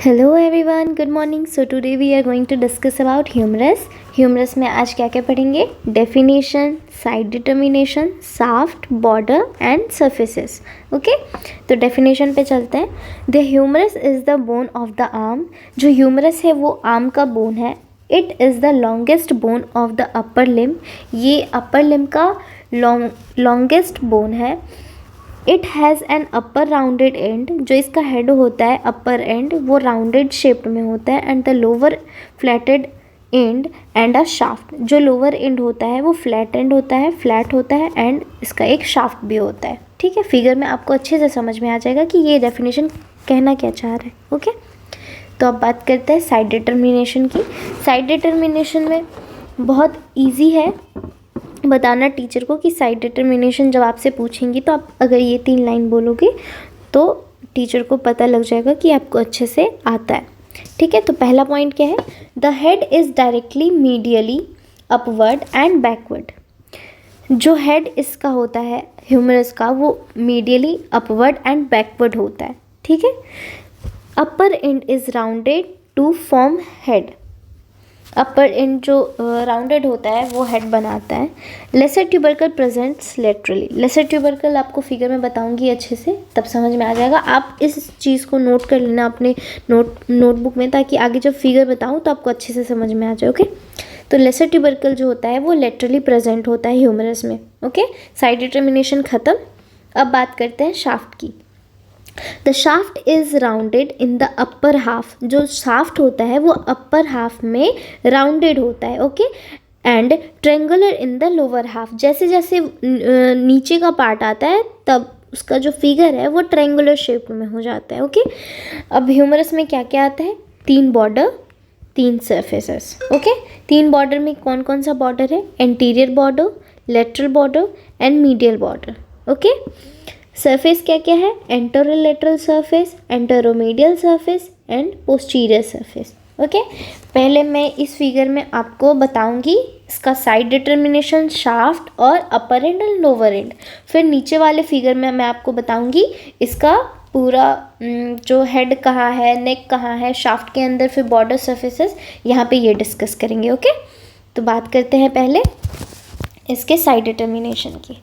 Hello everyone, good morning. So today we are going to discuss about humerus. Humerus में आज क्या क्या पढ़ेंगे? Definition, side determination, shaft, border and surfaces. Okay, तो definition पे चलते हैं। The humerus is the bone of the arm. जो ह्यूमरस है वो आर्म का बोन है। It is the longest bone of the upper limb. ये अपर लिम्ब का लॉन्गेस्ट बोन है। It has an upper rounded and. जो इसका हेड होता है अपर एंड वो राउंडेड शेप्ड में होता है। And the lower flatted end and a shaft. जो लोअर एंड होता है वो फ्लैट एंड होता है, फ्लैट होता है एंड इसका एक शाफ्ट भी होता है। ठीक है, फिगर में आपको अच्छे से समझ में आ जाएगा कि ये डेफिनेशन कहना क्या चाह रहा है। ओके, तो अब बात करते हैं साइड डिटर्मिनेशन की। साइड डिटर्मिनेशन में बहुत ईजी है बताना टीचर को कि साइड डिटर्मिनेशन जब आपसे पूछेंगी तो आप अगर ये 3 लाइन बोलोगे तो टीचर को पता लग जाएगा कि आपको अच्छे से आता है। ठीक है, तो पहला पॉइंट क्या है? The head is directly medially upward and backward. जो हेड इसका होता है ह्यूमरस का वो मीडियली अपवर्ड एंड बैकवर्ड होता है। ठीक है, upper end is rounded to form head. Upper end जो राउंडेड होता है वो हेड बनाता है। Lesser tubercle presents laterally. Lesser tubercle आपको फिगर में बताऊंगी अच्छे से, तब समझ में आ जाएगा। आप इस चीज़ को नोट कर लेना अपने नोटबुक में, ताकि आगे जब फिगर बताऊं तो आपको अच्छे से समझ में आ जाए। ओके, तो लेसर ट्यूबरकल जो होता है वो लेटरली प्रेजेंट होता है ह्यूमरस में। ओके, साइड डिटर्मिनेशन ख़त्म। अब बात करते हैं शाफ्ट की। The shaft is rounded in the upper half. जो शाफ्ट होता है वो अपर हाफ में राउंडेड होता है। Okay, and triangular in the lower half. जैसे जैसे नीचे का पार्ट आता है तब उसका जो फिगर है वो ट्रेंगुलर शेप में हो जाता है। ओके, अब ह्यूमरस में क्या क्या आता है? 3 बॉर्डर, 3 सर्फेसेस। ओके, 3 बॉर्डर में कौन कौन सा बॉर्डर है? Anterior border, lateral border and medial border. Okay, surface क्या क्या है? Anterolateral surface, anteromedial surface and posterior surface. Okay, पहले मैं इस फिगर में आपको बताऊंगी इसका साइड डिटर्मिनेशन, शाफ्ट और अपर एंड और लोअर एंड। फिर नीचे वाले फिगर में मैं आपको बताऊंगी इसका पूरा जो हेड कहाँ है, नेक कहाँ है, शाफ्ट के अंदर, फिर बॉर्डर सर्फेसेस, यहाँ पे ये डिस्कस करेंगे। ओके, तो बात करते हैं पहले इसके साइड डिटर्मिनेशन की।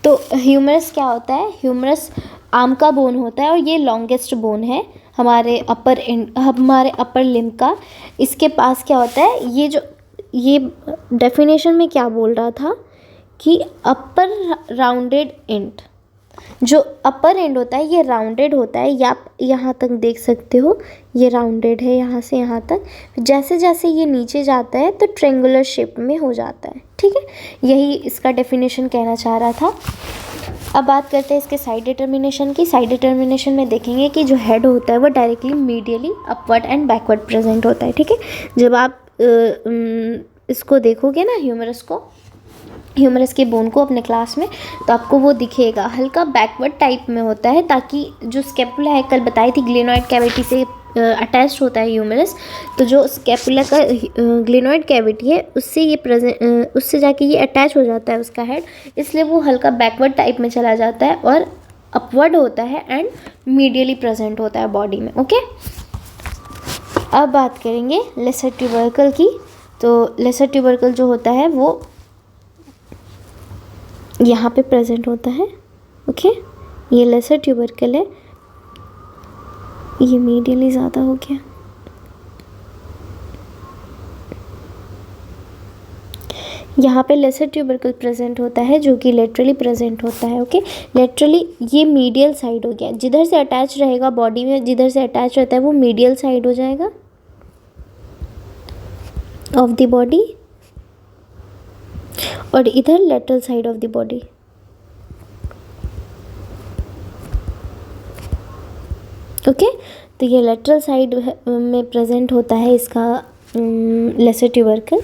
तो ह्यूमरस क्या होता है? ह्यूमरस आर्म का बोन होता है और ये लॉन्गेस्ट बोन है हमारे अपर लिम्ब का। इसके पास क्या होता है? ये डेफिनेशन में क्या बोल रहा था कि अपर राउंडेड एंड। जो अपर एंड होता है ये राउंडेड होता है, या आप यहाँ तक देख सकते हो ये राउंडेड है यहाँ से यहाँ तक। जैसे जैसे ये नीचे जाता है तो ट्रेंगुलर शेप में हो जाता है। ठीक है, यही इसका डेफिनेशन कहना चाह रहा था। अब बात करते हैं इसके साइड डिटर्मिनेशन की। साइड डिटर्मिनेशन में देखेंगे कि जो हेड होता है वो directly medially upward and backward present होता है। ठीक है, जब आप इसको देखोगे ना ह्यूमरस के बोन को अपने क्लास में, तो आपको वो दिखेगा हल्का बैकवर्ड टाइप में होता है, ताकि जो स्कैपुला है, कल बताई थी ग्लेनोइड कैविटी से अटैच्ड होता है ह्यूमरस। तो जो स्कैपुला का ग्लेनोइड कैविटी है उससे जाके ये अटैच हो जाता है उसका हेड, इसलिए वो हल्का बैकवर्ड टाइप में चला जाता है और अपवर्ड होता है एंड मीडियली प्रेजेंट होता है बॉडी में। ओके, अब बात करेंगे लेसर ट्यूबरकल की। तो लेसर ट्यूबरकल जो होता है वो यहाँ पे प्रेजेंट होता है। ओके, ये लेसर ट्यूबरकल है। ये मीडियली ज़्यादा हो गया। यहाँ पे लेसर ट्यूबरकल प्रेजेंट होता है जो कि लेटरली प्रेजेंट होता है। ओके, लेटरली ये मीडियल साइड हो गया। जिधर से अटैच रहेगा बॉडी में, जिधर से अटैच रहता है वो मीडियल साइड हो जाएगा ऑफ द बॉडी, और इधर lateral side of the body. Okay, तो ये लेटरल साइड में प्रेजेंट होता है इसका लेसर ट्यूबरकल।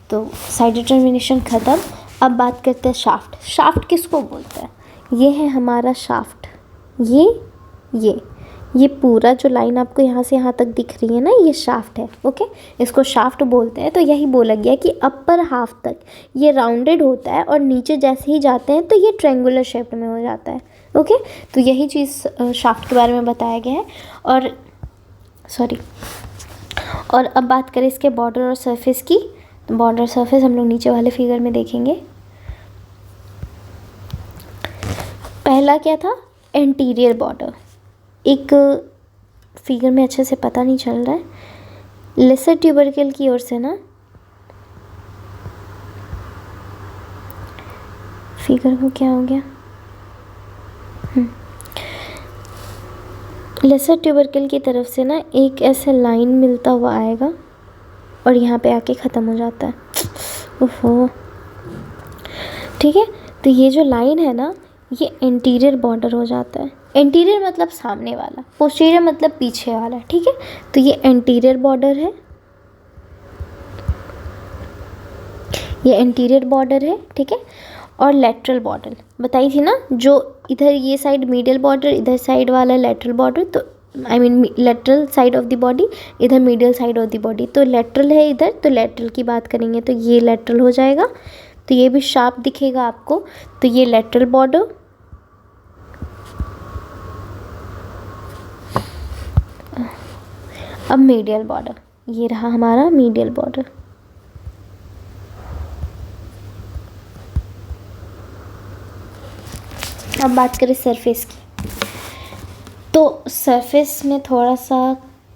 तो साइड डिटर्मिनेशन ख़त्म। अब बात करते हैं शाफ्ट। शाफ्ट किसको बोलते हैं? ये है हमारा शाफ्ट। ये पूरा जो लाइन आपको यहाँ से यहाँ तक दिख रही है ना, ये शाफ्ट है। ओके, इसको शाफ्ट बोलते हैं। तो यही बोला गया कि अपर हाफ तक ये राउंडेड होता है और नीचे जैसे ही जाते हैं तो ये ट्रायंगुलर शेप में हो जाता है। ओके, तो यही चीज़ शाफ्ट के बारे में बताया गया है। और सॉरी। और अब बात करें इसके बॉर्डर और सरफेस की, तो बॉर्डर सरफेस हम लोग नीचे वाले फिगर में देखेंगे। पहला क्या था, एंटीरियर बॉर्डर। एक फिगर में अच्छे से पता नहीं चल रहा है, लेसर ट्यूबरकल की ओर से ना, फिगर को क्या हो गया, लेसर ट्यूबरकल की तरफ से ना एक ऐसे लाइन मिलता हुआ आएगा और यहाँ पे आके ख़त्म हो जाता है। ओहो, ठीक है। तो ये जो लाइन है ना, ये एंटीरियर बॉर्डर हो जाता है। एंटीरियर मतलब सामने वाला, पोस्टीरियर मतलब पीछे वाला, ठीक है। तो ये एंटीरियर बॉर्डर है, ये एंटीरियर बॉर्डर है, ठीक है। और लेटरल बॉर्डर बताई थी ना, जो इधर ये साइड मीडियल बॉर्डर, इधर साइड वाला लेटरल बॉर्डर, तो I mean lateral side of the body, इधर medial side of the body. तो लेटरल है इधर, तो लेटरल की बात करेंगे तो ये लेटरल हो जाएगा, तो ये भी शार्प दिखेगा आपको। तो ये लेटरल बॉर्डर, अब मीडियल बॉर्डर, ये रहा हमारा मीडियल बॉर्डर। अब बात करें सरफेस की, तो सरफेस में थोड़ा सा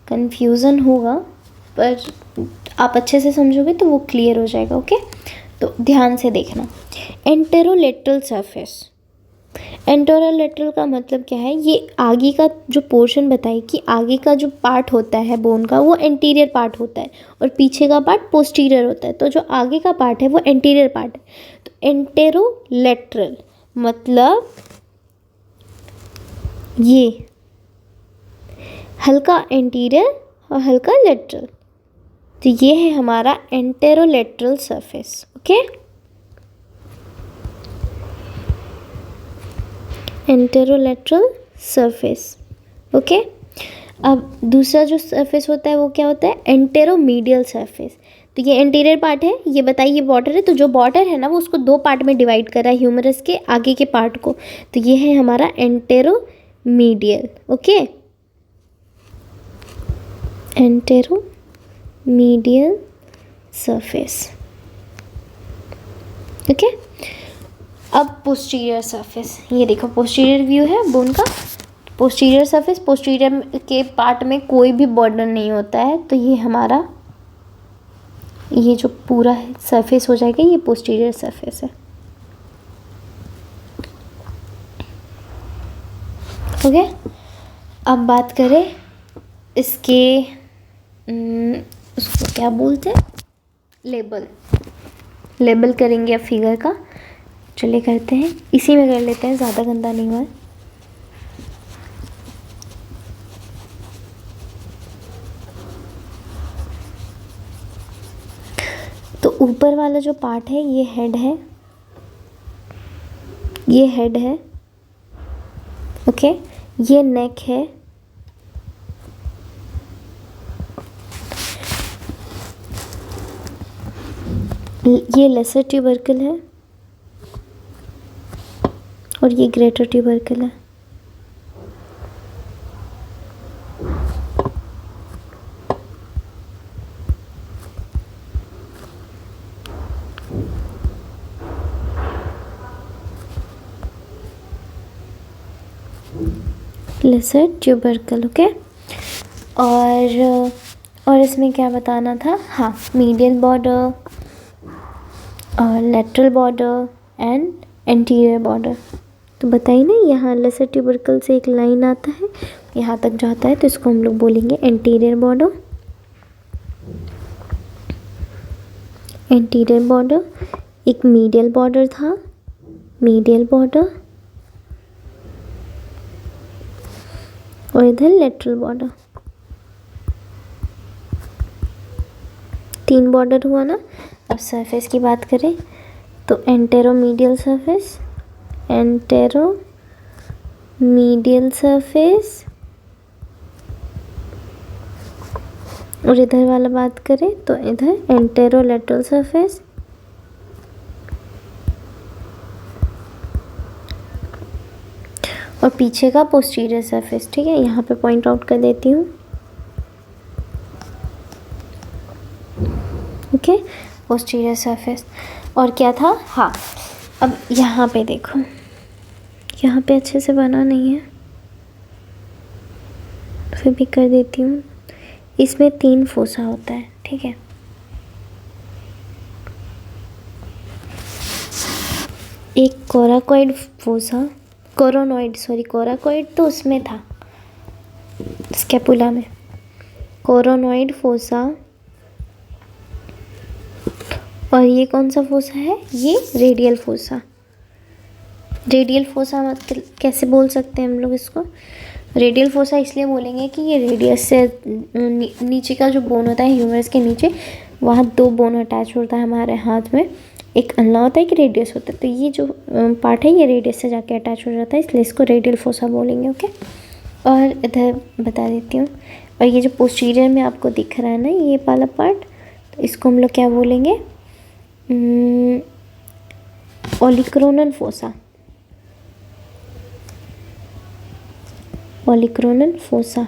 कंफ्यूजन होगा, पर आप अच्छे से समझोगे तो वो क्लियर हो जाएगा, ओके। तो ध्यान से देखना, एंटेरोलेटरल सरफेस। एंटेरोलेटरल का मतलब क्या है, ये आगे का जो पोर्शन बताइए कि आगे का जो पार्ट होता है बोन का, वो एंटीरियर पार्ट होता है और पीछे का पार्ट पोस्टीरियर होता है। तो जो आगे का पार्ट है वो एंटीरियर पार्ट है। तो एंटेरोलेटरल मतलब ये हल्का एंटीरियर और हल्का लेटरल, तो ये है हमारा anterolateral surface, okay. Anterolateral surface, okay. अब दूसरा जो सरफेस होता है वो क्या होता है, एंटेरोमीडियल सरफेस। तो ये एंटीरियर पार्ट है, ये बताइए बॉर्डर है, तो जो बॉर्डर है ना वो उसको दो पार्ट में डिवाइड कर रहा है, ह्यूमरस के आगे के पार्ट को। तो ये है हमारा anteromedial, okay, anteromedial surface, okay. अब पोस्टीरियर सरफेस, ये देखो पोस्टीरियर व्यू है बोन का। पोस्टीरियर सरफेस, पोस्टीरियर के पार्ट में कोई भी बॉर्डर नहीं होता है, तो ये हमारा ये जो पूरा सरफेस हो जाएगा ये पोस्टीरियर सरफेस है, ओके। अब बात करें इसके उसको क्या बोलते हैं, लेबल करेंगे अब फिगर का। चलिए करते हैं, इसी में कर लेते हैं, ज़्यादा गंदा नहीं हुआ है। तो ऊपर वाला जो पार्ट है ये हेड है, ये हेड है, ओके। ये नेक है, ये लेसर ट्यूबरकल है और ये ग्रेटर ट्यूबरकल है। Lesser tubercle, okay. और इसमें क्या बताना था, हाँ, मीडियल बॉर्डर और lateral border and anterior border. तो बताइए ना, यहाँ लेसर ट्यूबरकल से एक लाइन आता है, यहाँ तक जाता है, तो इसको हम लोग बोलेंगे एंटीरियर बॉर्डर। एंटीरियर बॉर्डर, एक मीडियल बॉर्डर था, मीडियल बॉर्डर, और इधर लेटरल बॉर्डर। 3 बॉर्डर हुआ ना। अब सरफेस की बात करें तो एंटेरोमीडियल सरफेस, एंटेरोमीडियल सरफेस, और इधर वाला बात करें तो इधर एंटेरोलेटरल सरफेस, और पीछे का पोस्टीरियर सरफेस, ठीक है। यहाँ पे पॉइंट आउट कर देती हूँ, ओके, पोस्टीरियर सरफेस। और क्या था, हाँ अब यहाँ पे देखो, यहाँ पे अच्छे से बना नहीं है, फिर भी कर देती हूँ। इसमें 3 फोसा होता है, ठीक है। एक कोराकॉइड फोसा, कोराकॉइड तो उसमें था स्कैपुला में, कोरोनॉइड फोसा। और ये कौन सा फोसा है, ये रेडियल फोसा। रेडियल फोसा मतलब कैसे बोल सकते हैं हम लोग इसको, रेडियल फोसा इसलिए बोलेंगे कि ये रेडियस से नीचे का जो बोन होता है ह्यूमरस के नीचे, वहाँ 2 बोन अटैच होता है हमारे हाथ में, एक अल्ना होता है, एक रेडियस होता है। तो ये जो पार्ट है ये रेडियस से जाके अटैच हो जाता है, इसलिए इसको रेडियल फोसा बोलेंगे। ओके, और इधर बता देती हूँ। और ये जो पोस्टीरियर में आपको दिख रहा है ना ये वाला पार्ट, तो इसको हम लोग क्या बोलेंगे, ओलिक्रोनल फोसा। ओलिक्रोनल फोसा,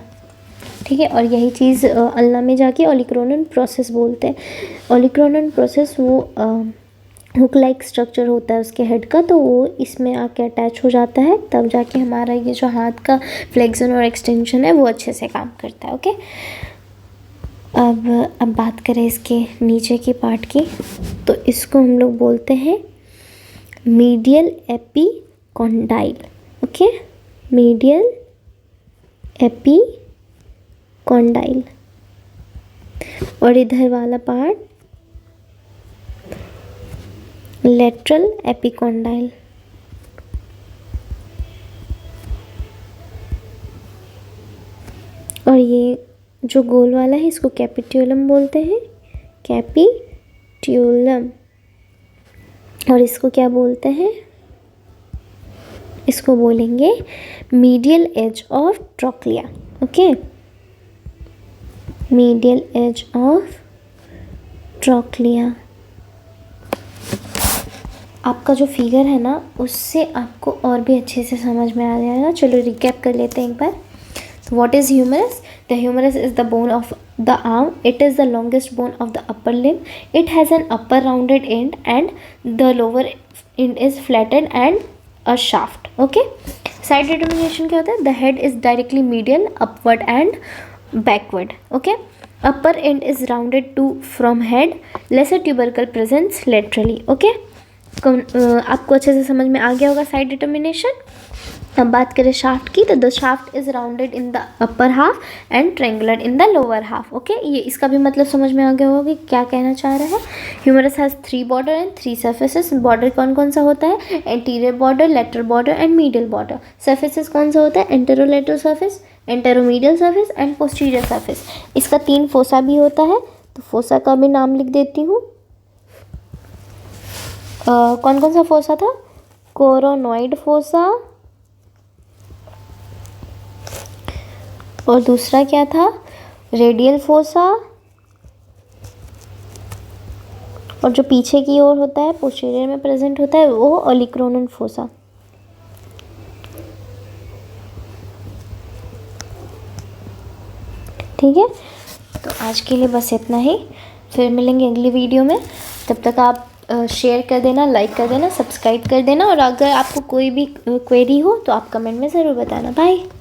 ठीक है। और यही चीज़ अल्ना में जाके ओलिक्रोनल प्रोसेस बोलते हैं। ओलिक्रोनल प्रोसेस वो हुक लाइक स्ट्रक्चर होता है उसके हेड का, तो वो इसमें आके अटैच हो जाता है, तब जाके हमारा ये जो हाथ का फ्लेक्शन और एक्सटेंशन है वो अच्छे से काम करता है। ओके, अब बात करें इसके नीचे की पार्ट की, तो इसको हम लोग बोलते हैं medial epicondyle. Okay, medial epicondyle. और इधर वाला पार्ट लेटरल एपिकॉन्डाइल। और ये जो गोल वाला है इसको कैपिट्यूलम बोलते हैं, कैपिट्यूलम। और इसको क्या बोलते हैं, इसको बोलेंगे medial edge of trochlea. Okay, medial edge of trochlea. आपका जो फिगर है ना उससे आपको और भी अच्छे से समझ में आ जाएगा। चलो रिकैप कर लेते हैं एक बार। So what is humerus? The humerus is the bone of the arm. It is the longest bone of the upper limb. It has an upper rounded end and the lower end is flattened and a shaft. Okay. Side determination क्या होता है? The head is directly medial, upward and backward. Okay. Upper end is rounded to from head. Lesser tubercle presents laterally. Okay. आपको अच्छे से समझ में आ गया होगा साइड डिटर्मिनेशन। अब बात करें शाफ्ट की, तो the shaft is rounded in the upper half and triangular in the lower half. Okay, ये इसका भी मतलब समझ में आ गया होगा कि क्या कहना चाह रहा है। Humerus has 3 border and 3 surfaces. Border कौन कौन सा होता है, anterior border, lateral border and medial border. Surfaces कौन सा होता है, anterolateral surface, anteromedial surface and posterior surface. इसका 3 फोसा भी होता है, तो फोसा का भी नाम लिख देती हूँ। कौन कौन सा फोसा था, कोरोनॉइड फोसा, और दूसरा क्या था, रेडियल फोसा, और जो पीछे की ओर होता है पोस्टीरियर में प्रेजेंट होता है वो ओलिक्रोनल फोसा। ठीक है, तो आज के लिए बस इतना ही, फिर मिलेंगे अगली वीडियो में। तब तक आप शेयर कर देना, लाइक कर देना, सब्सक्राइब कर देना, और अगर आपको कोई भी क्वेरी हो तो आप कमेंट में ज़रूर बताना। बाय।